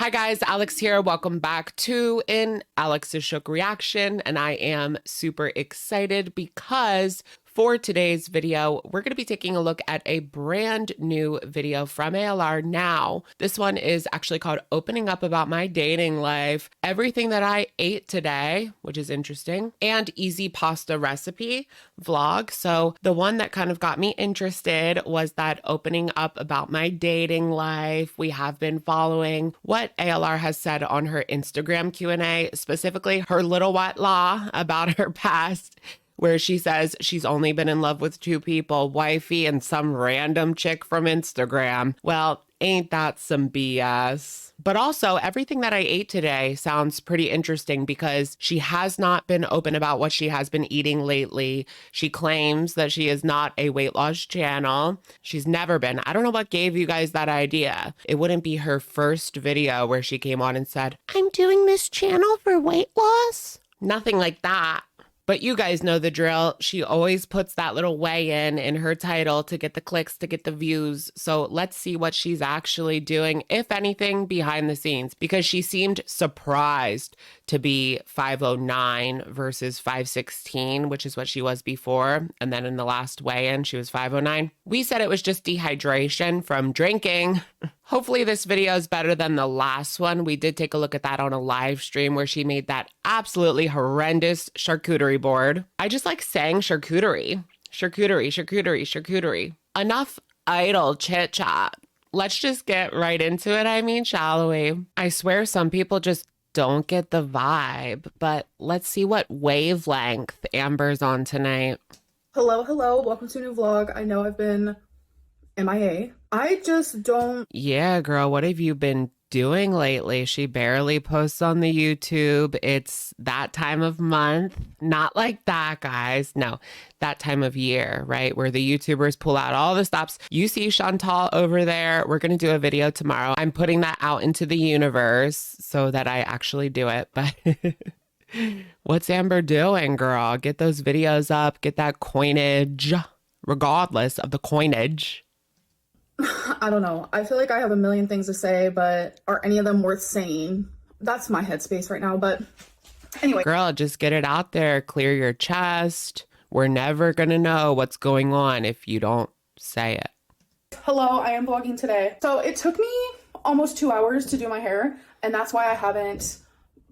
Hi guys, Alex here. Welcome back to an Alex's Shook reaction. And I am super excited because for today's video, we're going to be taking a look at a brand new video from ALR now. This one is actually called Opening Up About My Dating Life, Everything That I Ate Today, which is interesting, and Easy Pasta Recipe vlog. So the one that kind of got me interested was that Opening Up About My Dating Life. We have been following what ALR has said on her Instagram Q&A, specifically her little white lie about her past, where she says she's only been in love with two people, wifey and some random chick from Instagram. Well, ain't that some BS? But also, everything that I ate today sounds pretty interesting because she has not been open about what she has been eating lately. She claims that she is not a weight loss channel. She's never been. I don't know what gave you guys that idea. It wouldn't be her first video where she came on and said, I'm doing this channel for weight loss. Nothing like that. But you guys know the drill. She always puts that little weigh in her title to get the clicks, to get the views. So let's see what she's actually doing, if anything, behind the scenes, because she seemed surprised to be 509 versus 516, which is what she was before. And then in the last weigh-in, she was 509. We said it was just dehydration from drinking. Hopefully this video is better than the last one. We did take a look at that on a live stream where she made that absolutely horrendous charcuterie board. I just like saying charcuterie. Charcuterie, charcuterie, charcuterie. Enough idle chit chat. Let's just get right into it, I mean, shall we? I swear some people just don't get the vibe, but let's see what wavelength Amber's on tonight. Hello, hello. Welcome to a new vlog. I know I've been MIA. I just don't. Yeah, girl, what have you been doing lately? She barely posts on the YouTube. It's that time of month. Not like that, guys. No, that time of year, right? Where the YouTubers pull out all the stops. You see Chantal over there. We're going to do a video tomorrow. I'm putting that out into the universe so that I actually do it. But what's Amber doing, girl? Get those videos up. Get that coinage, regardless of the coinage. I don't know. I feel like I have a million things to say, but are any of them worth saying? That's my headspace right now. But anyway. Girl, just get it out there. Clear your chest. We're never going to know what's going on if you don't say it. Hello, I am vlogging today. So it took me almost 2 hours to do my hair, and that's why I haven't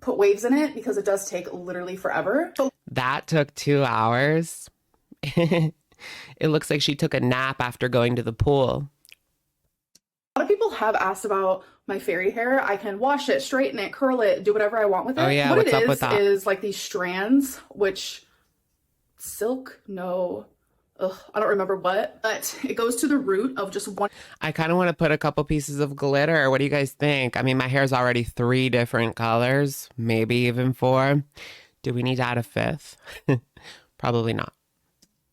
put waves in it, because it does take literally forever. That took 2 hours. It looks like she took a nap after going to the pool. A lot of people have asked about my fairy hair. I can wash it, straighten it, curl it, do whatever I want with it. Oh yeah, what what's it up with that? Is like these strands, which silk, no, I don't remember what, but it goes to the root of just one. I kind of want to put a couple pieces of glitter. What do you guys think? I mean, my hair's already 3 different colors, maybe even 4. Do we need to add a 5th? Probably not.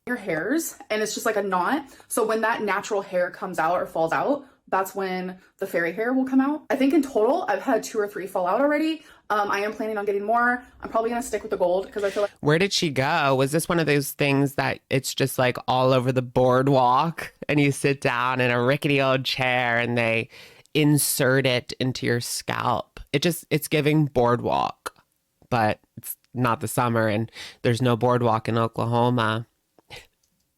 Your hairs, and it's just like a knot. So when that natural hair comes out or falls out, that's when the fairy hair will come out. I think in total, I've had 2 or 3 fall out already. I am planning on getting more. I'm probably going to stick with the gold because I feel like... Where did she go? Was this one of those things that it's just like all over the boardwalk and you sit down in a rickety old chair and they insert it into your scalp? It's giving boardwalk, but it's not the summer and there's no boardwalk in Oklahoma.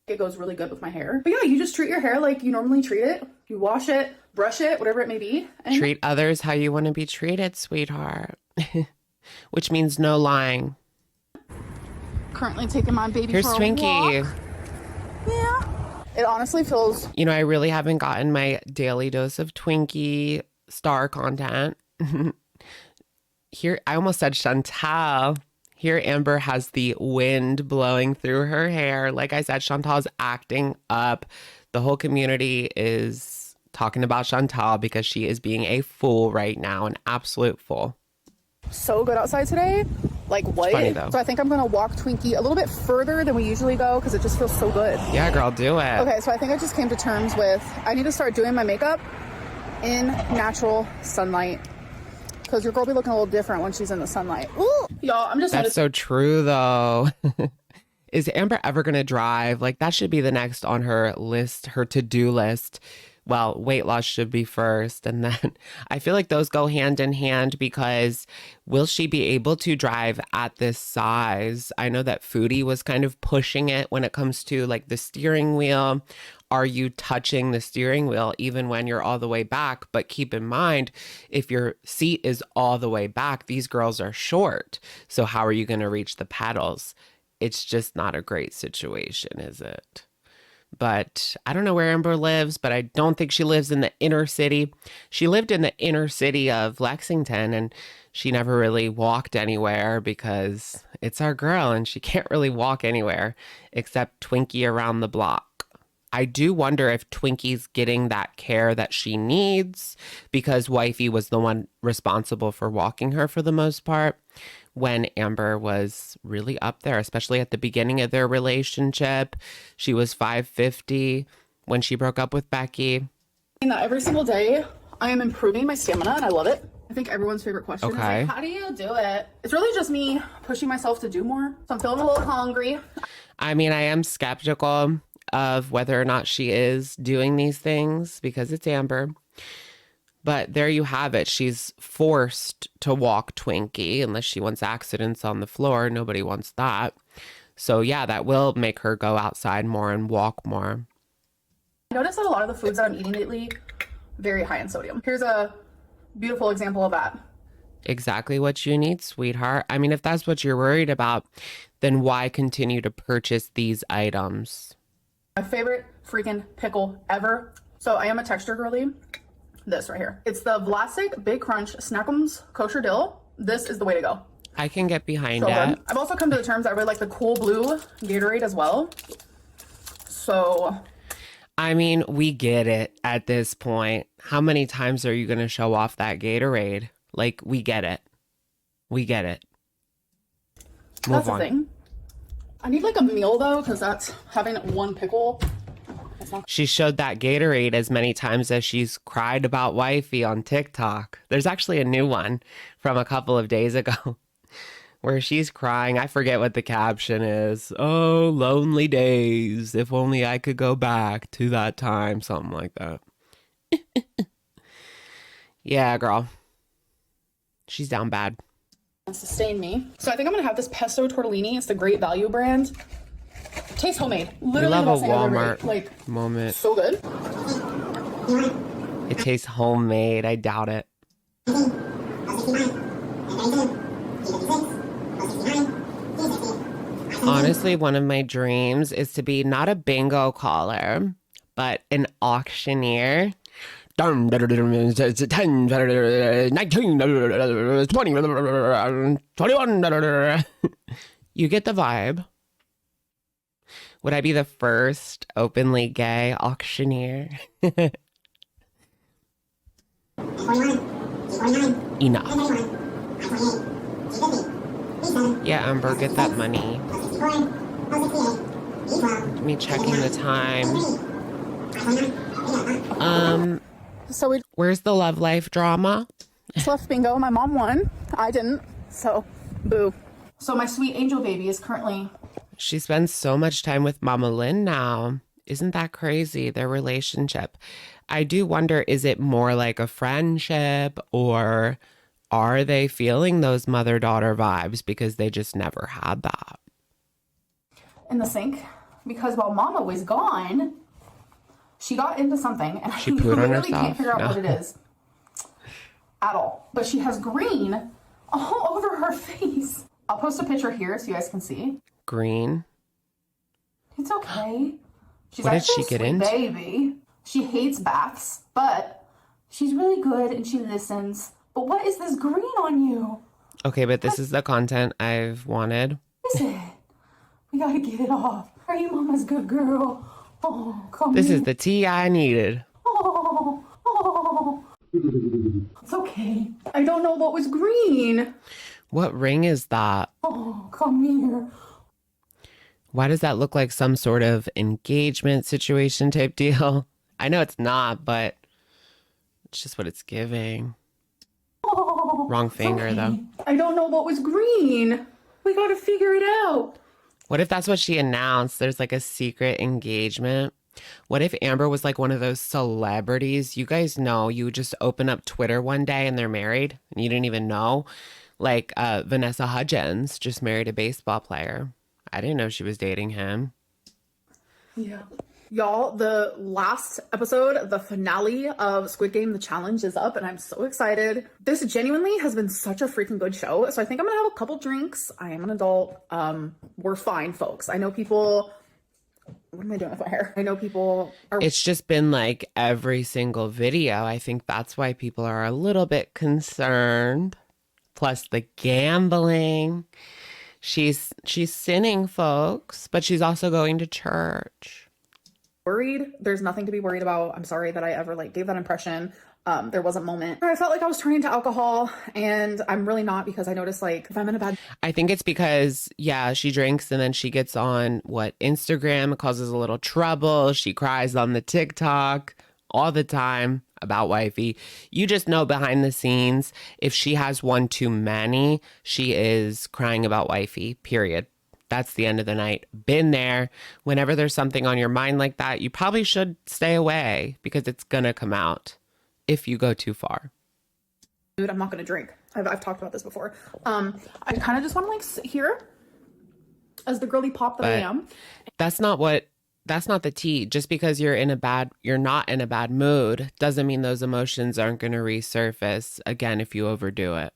It goes really good with my hair. But yeah, you just treat your hair like you normally treat it. You wash it, brush it, whatever it may be. And treat others how you want to be treated, sweetheart. Which means no lying. Currently taking my baby Here's for a Twinkie. walk. Yeah. It honestly feels... You know, I really haven't gotten my daily dose of Twinkie star content. Here, I almost said Chantal. Here, Amber has the wind blowing through her hair. Like I said, Chantal's acting up. The whole community is talking about Chantal because she is being a fool right now, an absolute fool. So good outside today. Like what? Funny, though. So I think I'm going to walk Twinkie a little bit further than we usually go because it just feels so good. Yeah, girl, do it. Okay, so I think I just came to terms with I need to start doing my makeup in natural sunlight. Because your girl be looking a little different when she's in the sunlight. Ooh, y'all, I'm just... That's so true, though. Is Amber ever going to drive? Like, that should be the next on her list, her to-do list. Well, weight loss should be first. And then I feel like those go hand in hand because will she be able to drive at this size? I know that Foodie was kind of pushing it when it comes to like the steering wheel. Are you touching the steering wheel even when you're all the way back? But keep in mind, if your seat is all the way back, these girls are short. So how are you going to reach the pedals? It's just not a great situation, is it? But I don't know where Amber lives, but I don't think she lives in the inner city. She lived in the inner city of Lexington and she never really walked anywhere because it's our girl and she can't really walk anywhere except Twinkie around the block. I do wonder if Twinkie's getting that care that she needs because Wifey was the one responsible for walking her for the most part when Amber was really up there, especially at the beginning of their relationship. She was 550 when she broke up with Becky. That every single day I am improving my stamina and I love it. I think everyone's favorite question is Okay. like, how do you do it? It's really just me pushing myself to do more. So I'm feeling a little hungry. I mean, I am skeptical of whether or not she is doing these things because it's Amber. But there you have it. She's forced to walk Twinkie unless she wants accidents on the floor. Nobody wants that. So yeah, that will make her go outside more and walk more. I noticed that a lot of the foods that I'm eating lately, very high in sodium. Here's a beautiful example of that. Exactly what you need, sweetheart. I mean, if that's what you're worried about, then why continue to purchase these items? My favorite freaking pickle ever. So I am a texture girly. This right here. It's the Vlasic Big Crunch Snackums Kosher Dill. This is the way to go. I can get behind So it. good. I've also come to the terms that I really like the cool blue Gatorade as well. So I mean, we get it at this point. How many times are you going to show off that Gatorade? Like, we get it. We get it. Move that's the on. thing. I need like a meal though, because that's having one pickle. She showed that Gatorade as many times as she's cried about Wifey on TikTok. There's actually a new one from a couple of days ago where she's crying. I forget what the caption is. Oh, lonely days. If only I could go back to that time. Something like that. Yeah, girl. She's down bad. Sustain me. So I think I'm gonna have this pesto tortellini. It's the Great Value brand. Tastes homemade. Literally love the a best thing I've ever Walmart made. Like moment. so good. It tastes homemade. I doubt it. Honestly, one of my dreams is to be not a bingo caller, but an auctioneer. 10, 19, 20, 21. You get the vibe. Would I be the first openly gay auctioneer? Enough. Yeah, Amber, get that money. Me checking the time. So Where's the love life drama? just left bingo. My mom won. I didn't. So boo. So my sweet angel baby is currently. She spends so much time with Mama Lynn now. Isn't that crazy, their relationship? I do wonder, is it more like a friendship or are they feeling those mother-daughter vibes because they just never had that? In the sink because while Mama was gone, she got into something and She I pooed on literally herself? can't figure out No. what it is at all. But she has green all over her face. I'll post a picture here so you guys can see. Green? It's okay. She's What did actually she get a sweet into? baby. She hates baths, but she's really good and she listens. But what is this green on you? Okay, but this is the content I've wanted. What is it? We gotta get it off. Are you Mama's good girl? Oh, come This here. is the tea I needed. Oh, oh. It's okay. I don't know what was green. What ring is that? Oh, come here. Why does that look like some sort of engagement situation type deal? I know it's not, but it's just what it's giving. Oh, Wrong it's finger, okay. though. I don't know what was green. We gotta figure it out. What if that's what she announced? There's like a secret engagement. What if Amber was like one of those celebrities? You guys know you just open up Twitter one day and they're married and you didn't even know. Like Vanessa Hudgens just married a baseball player. I didn't know she was dating him. Yeah. Y'all, the last episode, the finale of Squid Game, the challenge is up, and I'm so excited. This genuinely has been such a freaking good show. So I think I'm gonna have a couple drinks. I am an adult. We're fine, folks. I know people. What am I doing with my hair? I know people are. It's just been like every single video. I think that's why people are a little bit concerned. Plus the gambling. She's sinning, folks, but she's also going to church. Worried. There's nothing to be worried about. I'm sorry that I ever like gave that impression. There was a moment where I felt like I was turning to alcohol, and I'm really not, because I noticed like if I'm in a bad. I think it's because, yeah, she drinks and then she gets on Instagram, causes a little trouble. She cries on the TikTok all the time about wifey. You just know behind the scenes, if she has one too many, she is crying about wifey, period. That's the end of the night. Been there. Whenever there's something on your mind like that, you probably should stay away, because it's gonna come out if you go too far. Dude, I'm not gonna drink. I've talked about this before. I kind of just want to like sit here as the girly pop that I am. That's not the tea. Just because you're not in a bad mood doesn't mean those emotions aren't going to resurface again if you overdo it.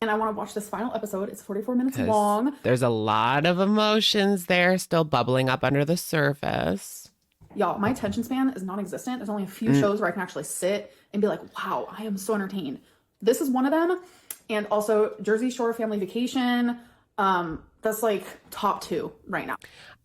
And I want to watch this final episode. It's 44 minutes long. There's a lot of emotions there still bubbling up under the surface. Y'all, my attention span is non-existent. There's only a few shows where I can actually sit and be like, wow, I am so entertained. This is one of them. And also Jersey Shore Family Vacation. That's like top 2 right now.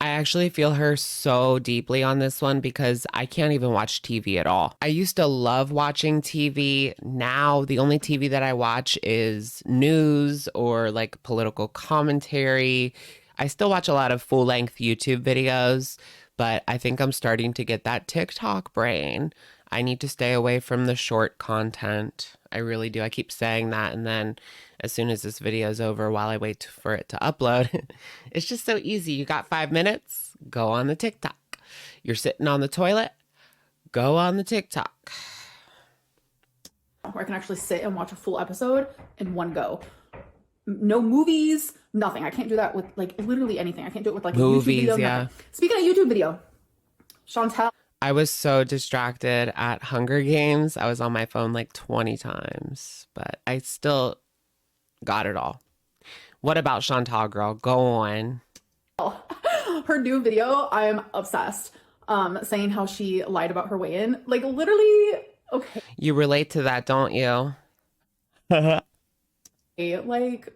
I actually feel her so deeply on this one, because I can't even watch TV at all. I used to love watching TV. Now the only TV that I watch is news or like political commentary. I still watch a lot of full-length YouTube videos, but I think I'm starting to get that TikTok brain. I need to stay away from the short content. I really do. I keep saying that, and then as soon as this video is over, while I wait for it to upload, it's just so easy. You got 5 minutes, go on the TikTok. You're sitting on the toilet, go on the TikTok. Where I can actually sit and watch a full episode in one go. No movies, nothing. I can't do that with like literally anything. I can't do it with like movies, a YouTube video. Yeah. Nothing. Speaking of YouTube video, Chantel. I was so distracted at Hunger Games. I was on my phone like 20 times, but I still got it all. What about Chantal, girl? Go on. Her new video, I am obsessed. Saying how she lied about her weigh-in. Like literally, okay. You relate to that, don't you? Like,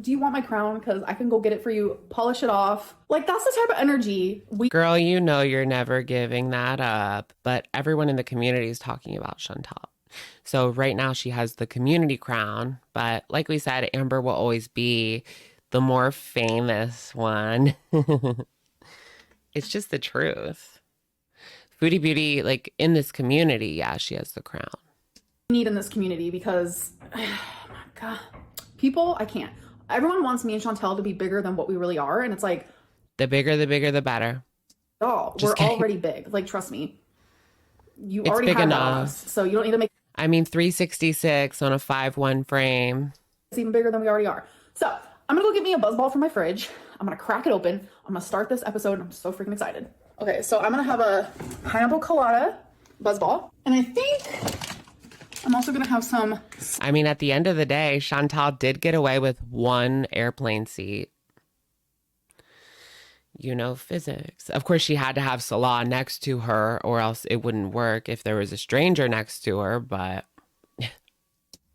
do you want my crown? Because I can go get it for you, polish it off. Like, that's the type of energy Girl, you know you're never giving that up. But everyone in the community is talking about Chantal. So right now she has the community crown. But like we said, Amber will always be the more famous one. It's just the truth. Foodie Beauty, like in this community, yeah, she has the crown. need in this community, because, oh my God, people, I can't. Everyone wants me and Chantel to be bigger than what we really are. And it's like, the bigger, the better. Oh, we're already big. Like, trust me. It's already big have enough. that on us, so you don't need to make I mean, 366 on a 5'1" frame. it's even bigger than we already are. So I'm gonna go get me a buzz ball from my fridge. I'm gonna crack it open. I'm gonna start this episode, and I'm so freaking excited. Okay, so I'm gonna have a pineapple colada buzz ball. And I think I'm also gonna have some. I mean, at the end of the day, Chantal did get away with one airplane seat. You know, physics. Of course, she had to have Salah next to her, or else it wouldn't work if there was a stranger next to her, but...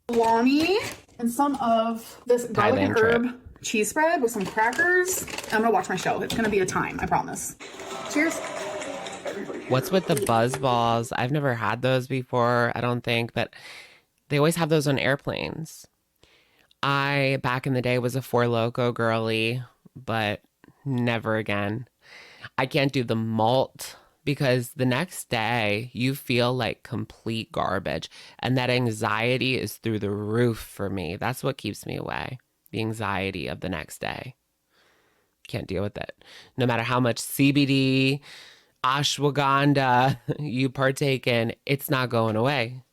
Salami and some of this garlic and herb cheese spread with some crackers. I'm gonna watch my show. It's gonna be a time, I promise. Cheers. What's with the buzz balls? I've never had those before, I don't think, but they always have those on airplanes. I, back in the day, was a Four Loko girly, but never again. I can't do the malt because the next day you feel like complete garbage, and that anxiety is through the roof for me. That's what keeps me away. The anxiety of the next day. Can't deal with it. No matter how much CBD, ashwagandha you partake in, it's not going away.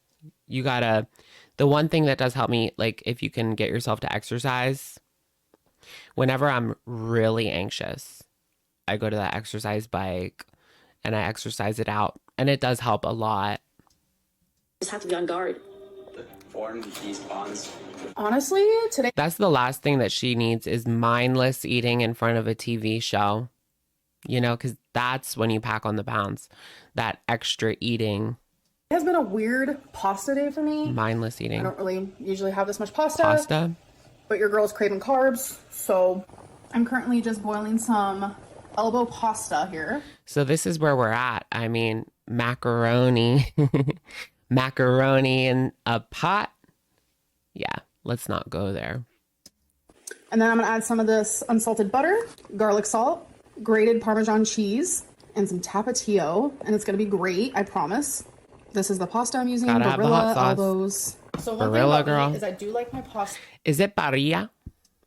You gotta, the one thing that does help me, like if you can get yourself to exercise, whenever I'm really anxious, I go to that exercise bike and I exercise it out. And it does help a lot. Just have to be on guard. Form these bonds. Honestly, today That's the last thing that she needs is mindless eating in front of a TV show. You know, because that's when you pack on the pounds. That extra eating. has been a weird pasta day for me. Mindless I eating. don't really usually have this much pasta. Pasta? But your girl's craving carbs, so I'm currently just boiling some elbow pasta here. So this is where we're at. I mean, macaroni. Macaroni in a pot. Yeah, let's not go there. And then I'm gonna add some of this unsalted butter, garlic salt, grated Parmesan cheese, and some Tapatio, and it's gonna be great, I promise. This is the pasta I'm using, Gotta have the Barilla hot sauce. elbows. So one Barilla, thing about girl. me is I do like my pasta Is it parrilla?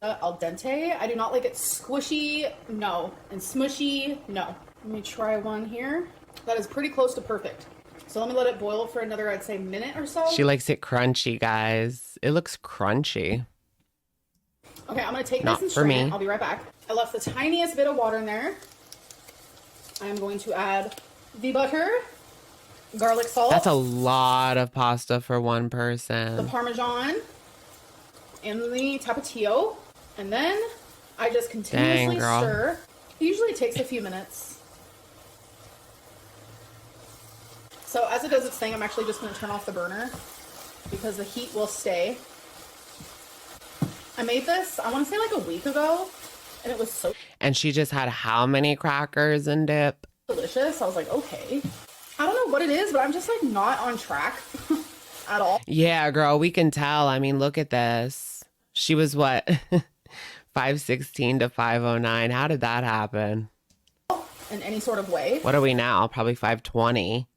al dente. I do not like it squishy, no, and smushy, no. Let me try one here. That is pretty close to perfect. So let me let it boil for another, I'd say, minute or so. She likes it crunchy, guys. It looks crunchy. Okay, I'm gonna take Not this and for strain me. it. I'll be right back. I left the tiniest bit of water in there. I'm going to add the butter, garlic salt, That's a lot of pasta for one the person. Parmesan, and the Tapatio. And then I just continuously Dang, girl. stir. It usually takes a few minutes. So as it does its thing, I'm actually just going to turn off the burner because the heat will stay. I made this, I want to say like a week ago, and it was so And she just had how many crackers and dip? delicious. I was like, okay. I don't know what it is, but I'm just like not on track at all. Yeah, girl, we can tell. I mean, look at this. She was what? 516 to 509. How did that happen? In any sort of way. What are we now? Probably 520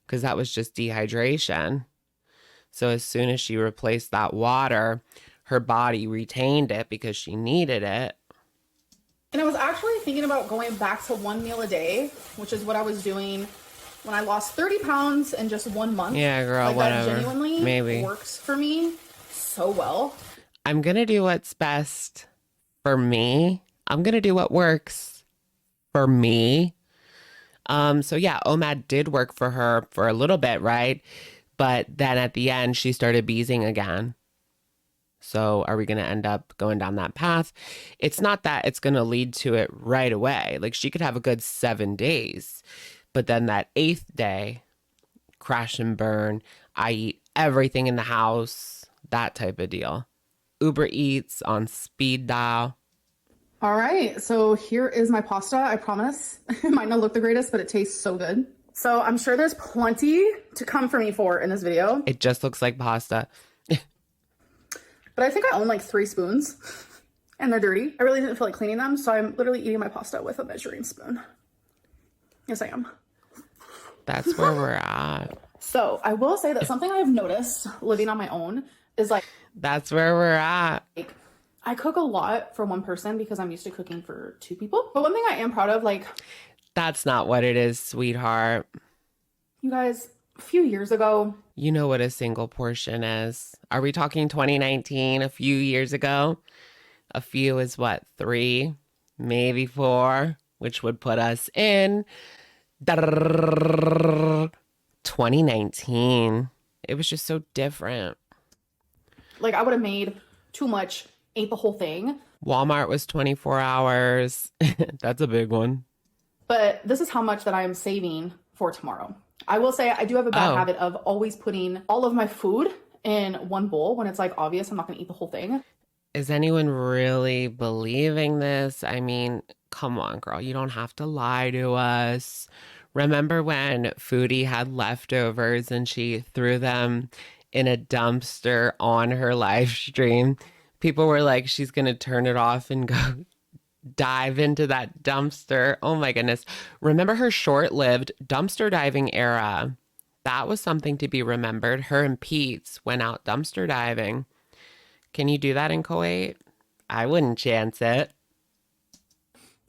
because that was just dehydration. So as soon as she replaced that water, her body retained it because she needed it. And I was actually thinking about going back to one meal a day, which is what I was doing when I lost 30 pounds in just 1 month. Yeah, girl, like whatever. That genuinely Maybe. works for me so well. I'm going to do what's best for me. I'm going to do what works for me. So yeah, OMAD did work for her for a little bit, right? But then at the end, she started beezing again. So are we going to end up going down that path? It's not that it's going to lead to it right away. Like she could have a good 7 days, but then that 8th day, crash and burn. I eat everything in the house, that type of deal. Uber Eats on speed dial. All right, so here is my pasta. I promise it might not look the greatest, but it tastes so good. So I'm sure there's plenty to come for me for in this video. It just looks like pasta. But I think I own like 3 spoons and they're dirty. I really didn't feel like cleaning them, so I'm literally eating my pasta with a measuring spoon. Yes, I am. That's where we're at. So I will say that something I've noticed living on my own is like That's where we're at. I cook a lot for one person because I'm used to cooking for 2 people. But one thing I am proud of, like, That's not what it is, sweetheart. you guys, a few years ago, You know what a single portion is. Are we talking 2019, a few years ago? A few is what, 3, maybe 4, which would put us in 2019. It was just so different. like, I would have made too much, ate the whole thing. Walmart was 24 hours. That's a big one. But this is how much that I am saving for tomorrow. I will say I do have a bad Oh. habit of always putting all of my food in one bowl when it's like obvious I'm not going to eat the whole thing. Is anyone really believing this? I mean, come on, girl. You don't have to lie to us. Remember when Foodie had leftovers and she threw them in a dumpster on her live stream? People were like, she's going to turn it off and go dive into that dumpster. Oh my goodness. Remember her short-lived dumpster diving era? That was something to be remembered. Her and Pete's went out dumpster diving. Can you do that in Kuwait? I wouldn't chance it.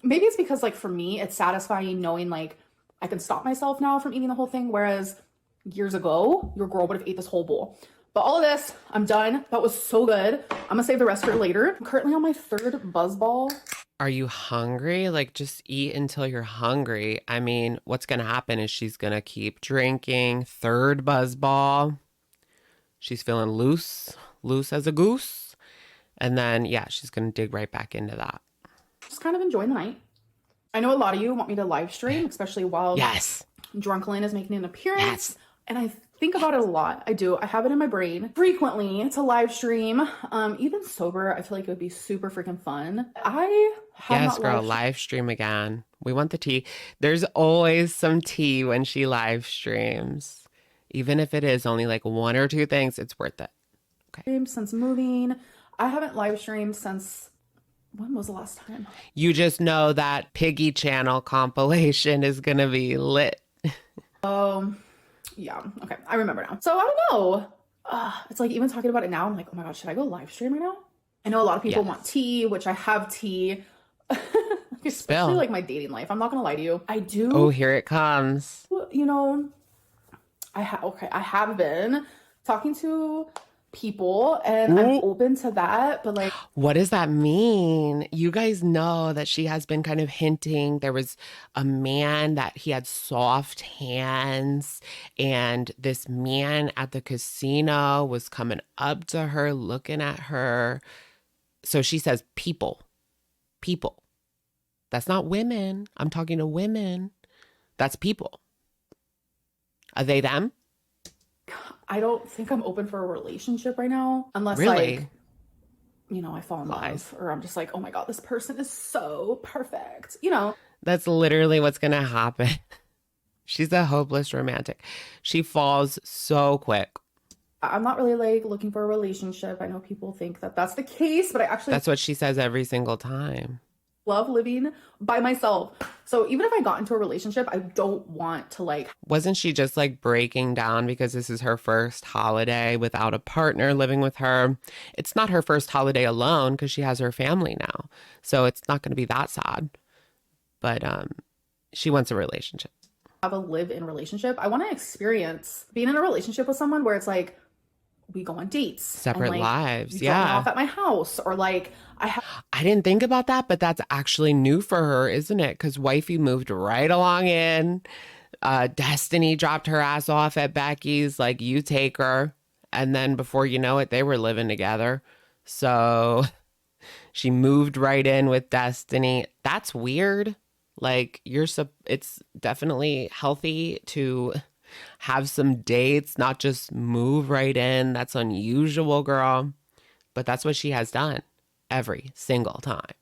Maybe it's because like for me, it's satisfying knowing like I can stop myself now from eating the whole thing, whereas years ago, your girl would have ate this whole bowl. But all of this, I'm done. That was so good. I'm gonna save the rest for later. I'm currently on my 3rd buzzball. Are you hungry? Like, just eat until you're hungry. I mean, what's going to happen is she's going to keep drinking. 3rd buzzball. She's feeling loose as a goose. And then, yeah, she's going to dig right back into that. Just kind of enjoying the night. I know a lot of you want me to live stream, especially while Drunklin is making an appearance. Yes. And I think about it a lot. I do. I have it in my brain frequently to live stream. Even sober, I feel like it would be super freaking fun. I have Yes, girl, live stream again. We want the tea. There's always some tea when she live streams. Even if it is only like 1 or 2 things, it's worth it. Okay. Since moving, I haven't live streamed since, when was the last time? You just know that Piggy Channel compilation is going to be lit. Yeah, okay, I remember now. So I don't know. It's like even talking about it now, I'm like, oh my god, should I go live stream right now? I know a lot of people want tea, which I have tea. Especially like my dating life. I'm not gonna lie to you. I do. Oh, here it comes. You know, I have been talking to people and I'm open to that, but like, what does that mean? You guys know that she has been kind of hinting there was a man that he had soft hands, and this man at the casino was coming up to her, looking at her. So she says people. That's not women. I'm talking to women. That's people. Are they them? I don't think I'm open for a relationship right now, unless Really? like, you know, I fall in love, or I'm just like, oh my god, this person is so perfect. You know, that's literally what's gonna happen. She's a hopeless romantic. She falls so quick. I'm not really like looking for a relationship. I know people think that that's the case, but I actually That's what she says every single time. love living by myself. So even if I got into a relationship, I don't want to like. Wasn't she just like breaking down because this is her first holiday without a partner living with her? It's not her first holiday alone because she has her family now. So it's not going to be that sad. But she wants a relationship. Have a live-in relationship. I want to experience being in a relationship with someone where it's like we go on dates, Separate and, like, lives. you drop me Yeah. off at my house, or like I didn't think about that, but that's actually new for her, isn't it? Because wifey moved right along in. Destiny dropped her ass off at Becky's, like, you take her. And then before you know it, they were living together. So she moved right in with Destiny. That's weird. Like, it's definitely healthy to have some dates, not just move right in. That's unusual, girl. But that's what she has done every single time.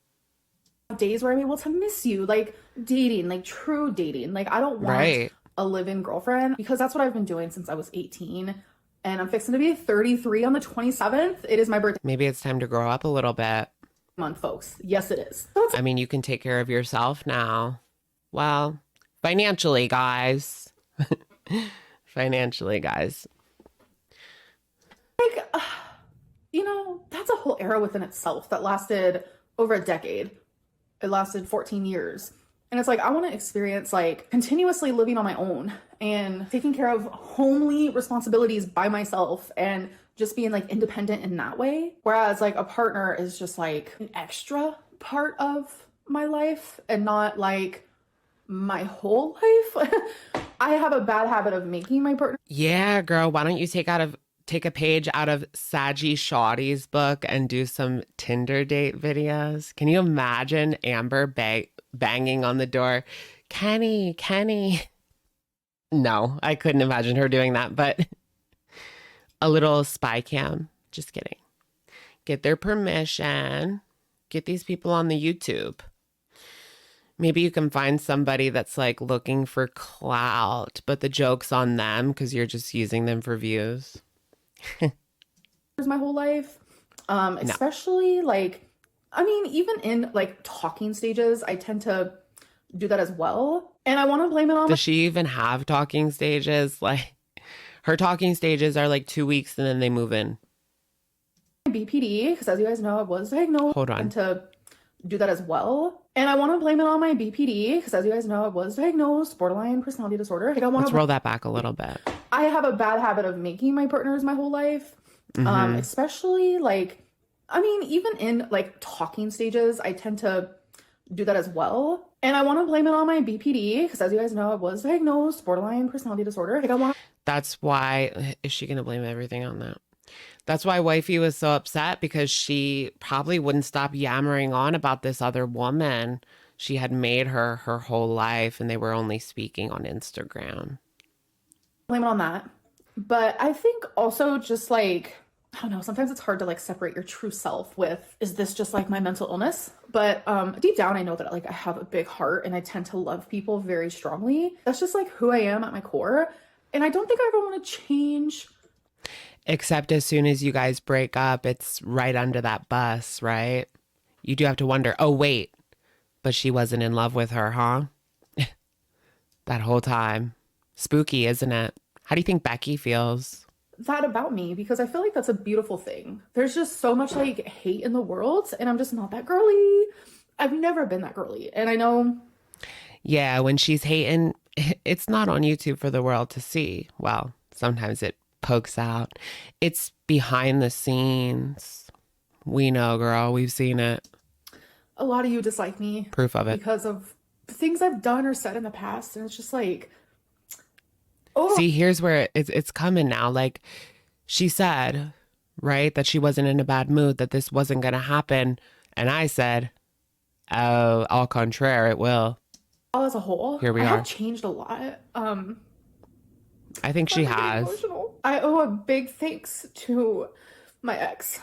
days where I'm able to miss you, like dating, like true dating. Like I don't want a live-in girlfriend, because that's what I've been doing since I was 18, and I'm fixing to be 33 on the 27th. It is my birthday Maybe it's time to grow up a little bit. month, folks. Yes, it is. I mean, you can take care of yourself now. Well, financially, guys. Financially, guys. Like, you know, that's a whole era within itself that lasted over a decade. It lasted 14 years. And it's like, I want to experience like continuously living on my own and taking care of homely responsibilities by myself and just being like independent in that way. Whereas like a partner is just like an extra part of my life and not like my whole life. I have a bad habit of making my partner. Yeah, girl, why don't you take a page out of Saji Shawty's book and do some Tinder date videos? Can you imagine Amber banging on the door? Kenny. No, I couldn't imagine her doing that, but a little spy cam. Just kidding. Get their permission. Get these people on the YouTube. Maybe you can find somebody that's like looking for clout, but the joke's on them because you're just using them for views. My whole life, especially like, I mean, even in like talking stages, I tend to do that as well. And I want to blame it on. Does she even have talking stages? Like, her talking stages are like 2 weeks and then they move in. BPD, because as you guys know, I was diagnosed Hold on. into do that as well. And I want to blame it on my BPD because, as you guys know, I was diagnosed borderline personality disorder. Like, Let's roll that back a little bit. I have a bad habit of making my partners my whole life, especially like, I mean, even in like talking stages, I tend to do that as well. And I want to blame it on my BPD because, as you guys know, I was diagnosed borderline personality disorder. Like, That's why, is she going to blame everything on that? That's why wifey was so upset, because she probably wouldn't stop yammering on about this other woman. She had made her whole life, and they were only speaking on Instagram. blame it on that. But I think also just like, I don't know, sometimes it's hard to like separate your true self with, is this just like my mental illness? But deep down, I know that like I have a big heart and I tend to love people very strongly. That's just like who I am at my core. And I don't think I ever want to change. Except as soon as you guys break up, it's right under that bus, right? You do have to wonder, oh, wait, but she wasn't in love with her, huh? That whole time. Spooky, isn't it? How do you think Becky feels? That about me, because I feel like that's a beautiful thing. There's just so much like hate in the world, and I'm just not that girly. I've never been that girly. And I know. Yeah, when she's hating, it's not on YouTube for the world to see. Well, sometimes it pokes out. It's behind the scenes. We know, girl. We've seen it. A lot of you dislike me. Proof of it. Because of things I've done or said in the past. And it's just like, oh. See, here's where it's coming now. Like, she said, right, that she wasn't in a bad mood, that this wasn't going to happen. And I said, oh, au contraire, it will. As a whole, Here we I are. have changed a lot. I think she I'm getting has. emotional. I owe a big thanks to my ex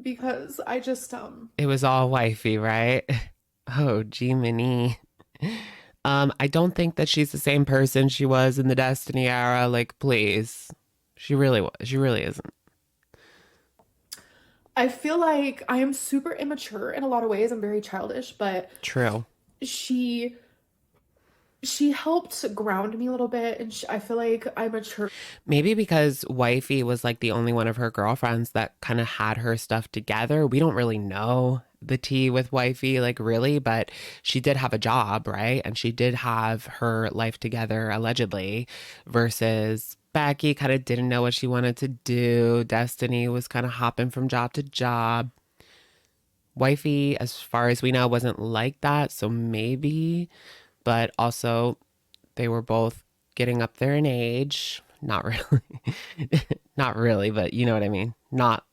because I just It was all wifey, right? Oh, Jiminy. I don't think that she's the same person she was in the Destiny era. Like, please. She really isn't. I feel like I am super immature in a lot of ways. I'm very childish, but True. she helped ground me a little bit, and I feel like I matured. Maybe because wifey was like the only one of her girlfriends that kind of had her stuff together. We don't really know the tea with wifey, like, really, but she did have a job, right? And she did have her life together, allegedly, versus Becky kind of didn't know what she wanted to do. Destiny was kind of hopping from job to job. Wifey, as far as we know, wasn't like that, so maybe. But also, they were both getting up there in age. Not really. Not really, but you know what I mean. Not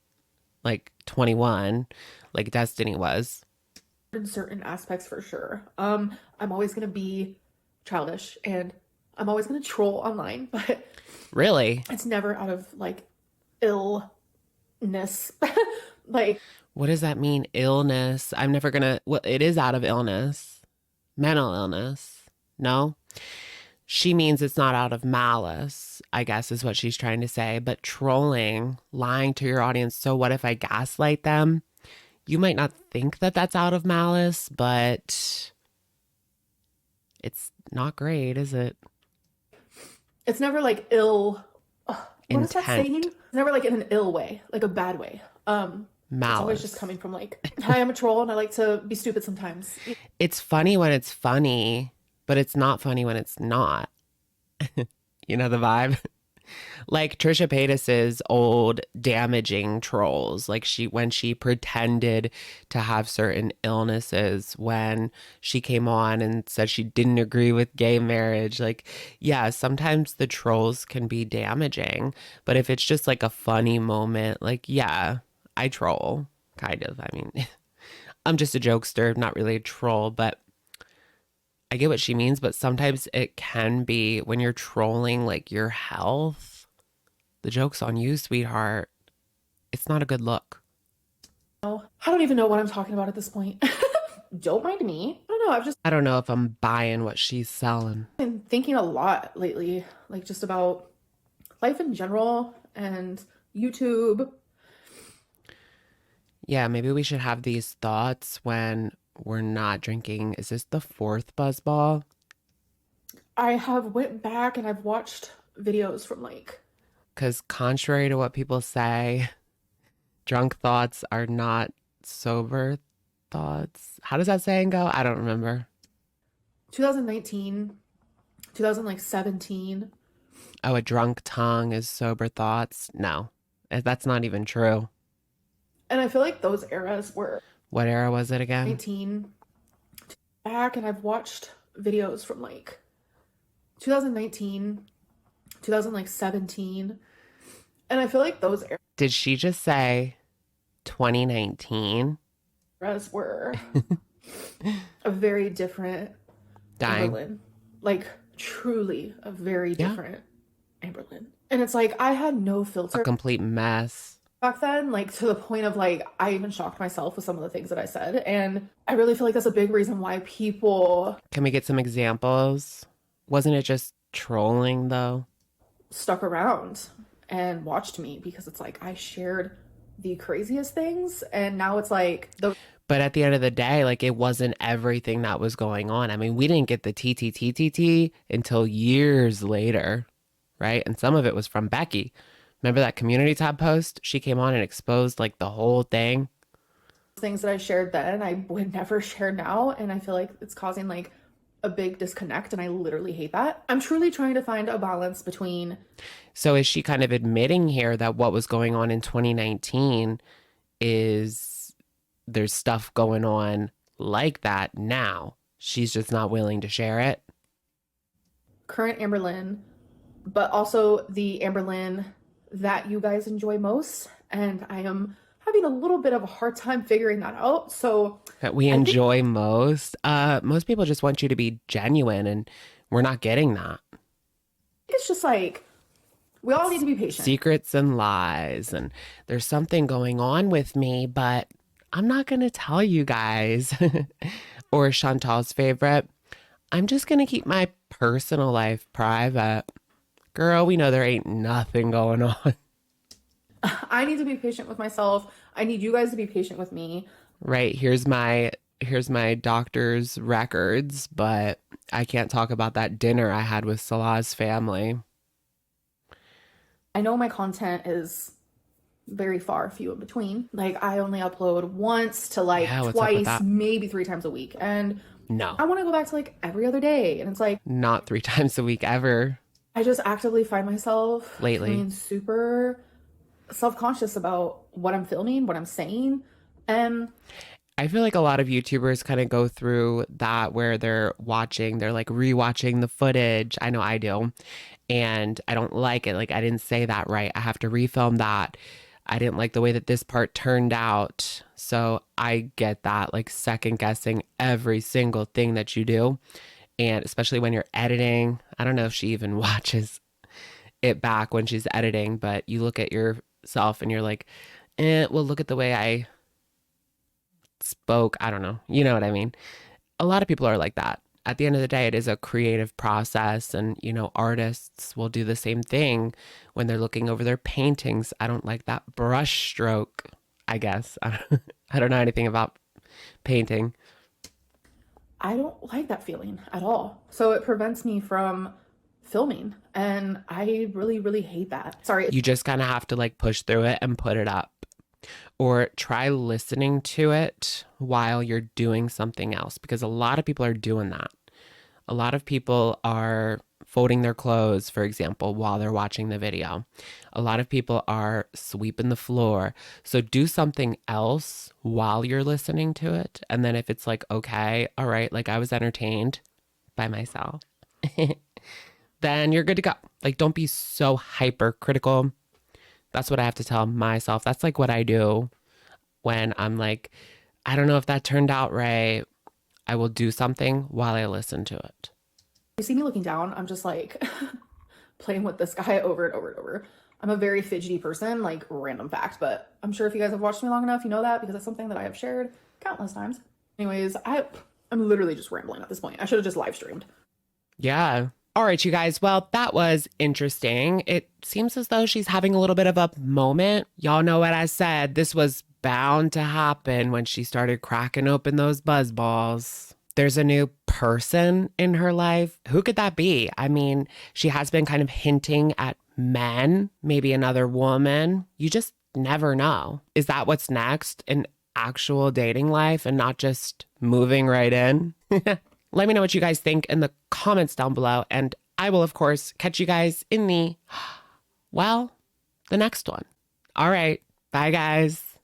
like 21, like Destiny was. In certain aspects, for sure. I'm always gonna be childish, and I'm always gonna troll online, but Really? it's never out of like illness. Like, What does that mean? Illness? I'm never gonna. Well, it is out of illness. Mental illness. No? She means it's not out of malice, I guess is what she's trying to say. But trolling, lying to your audience, so what if I gaslight them? You might not think that that's out of malice, but it's not great, is it? it's never like ill. What is that Intent. saying? It's never like in an ill way, like a bad way. It's always Malice. just coming from like, hi, I'm a troll and I like to be stupid sometimes. It's funny when it's funny, but it's not funny when it's not. You know the vibe? Like Trisha Paytas's old damaging trolls, like when she pretended to have certain illnesses when she came on and said she didn't agree with gay marriage. Like, yeah, sometimes the trolls can be damaging, but if it's just like a funny moment, like, yeah, I troll, kind of. I mean, I'm just a jokester, not really a troll, but I get what she means. But sometimes it can be when you're trolling like your health. The joke's on you, sweetheart. It's not a good look. I don't even know what I'm talking about at this point. Don't mind me. I don't know. I've just I don't know if I'm buying what she's selling. been thinking a lot lately, like just about life in general and YouTube. Yeah, maybe we should have these thoughts when we're not drinking. Is this the fourth buzzball? I have went back and I've watched videos from like, Because contrary to what people say, drunk thoughts are not sober thoughts. How does that saying go? I don't remember. 2019, 2017. Oh, a drunk tongue is sober thoughts. No, that's not even true. And I feel like those eras were What era was it again? 19 back, and I've watched videos from like 2019, 2017. And I feel like those Did she just say 2019? eras were a very different Dying. Amberlyn. Like, truly a very different Amberlyn. And it's like, I had no filter. A complete mess. Back then, like, to the point of like, I even shocked myself with some of the things that I said. And I really feel like that's a big reason why people Can we get some examples? Wasn't it just trolling though? stuck around and watched me, because it's like I shared the craziest things, and now it's like the But at the end of the day, like, it wasn't everything that was going on. I mean, we didn't get the TTTTT until years later, right? And some of it was from Becky. Remember that community tab post? She came on and exposed like the whole thing. things that I shared then I would never share now, and I feel like it's causing like a big disconnect, and I literally hate that. I'm truly trying to find a balance between. So is she kind of admitting here that what was going on in 2019 is there's stuff going on like that now? She's just not willing to share it. Current Amberlyn, but also the Amberlyn that you guys enjoy most, and I am having a little bit of a hard time figuring that out. So That we enjoy most. Most people just want you to be genuine, and we're not getting that. it's just like we all need to be patient. Secrets and lies, and there's something going on with me, but I'm not going to tell you guys. Or Chantal's favorite, I'm just going to keep my personal life private. Girl, we know there ain't nothing going on. I need to be patient with myself. I need you guys to be patient with me. Right, here's my doctor's records, but I can't talk about that dinner I had with Salah's family. I know my content is very far few in between. Like, I only upload once to like Yeah, what's up with twice, that? maybe 3 times a week. And No, I want to go back to like every other day. And it's like, not 3 times a week ever. I just actively find myself Lately. feeling super self-conscious about what I'm filming, what I'm saying. And I feel like a lot of YouTubers kind of go through that where they're like rewatching the footage. I know I do. And I don't like it. Like, I didn't say that right. I have to refilm that. I didn't like the way that this part turned out. So I get that, like second guessing every single thing that you do. And especially when you're editing. I don't know if she even watches it back when she's editing, but you look at yourself and you're like, well, look at the way I spoke. I don't know. You know what I mean? A lot of people are like that. At the end of the day, it is a creative process, and artists will do the same thing when they're looking over their paintings. I don't like that brush stroke, I guess. I don't know anything about painting. I don't like that feeling at all. So it prevents me from filming, and I really, really hate that. Sorry. You just kind of have to like push through it and put it up. Or try listening to it while you're doing something else, because a lot of people are doing that. A lot of people are folding their clothes, for example, while they're watching the video. A lot of people are sweeping the floor. So do something else while you're listening to it. And then if it's like, okay, all right, like I was entertained by myself, then you're good to go. Like, don't be so hypercritical. That's what I have to tell myself. That's like what I do when I'm like, I don't know if that turned out right. I will do something while I listen to it. You see me looking down, I'm just like playing with this guy over and over and over. I'm a very fidgety person, like random fact, but I'm sure if you guys have watched me long enough, you know that, because it's something that I have shared countless times. Anyways, I'm literally just rambling at this point. I should have just live streamed. Yeah. All right, you guys. Well, that was interesting. It seems as though she's having a little bit of a moment. Y'all know what I said. This was bound to happen when she started cracking open those buzz balls. There's a new person in her life. Who could that be? I mean, she has been kind of hinting at men, maybe another woman. You just never know. Is that what's next? And actual dating life and not just moving right in? Let me know what you guys think in the comments down below. And I will, of course, catch you guys in the, well, the next one. All right. Bye, guys.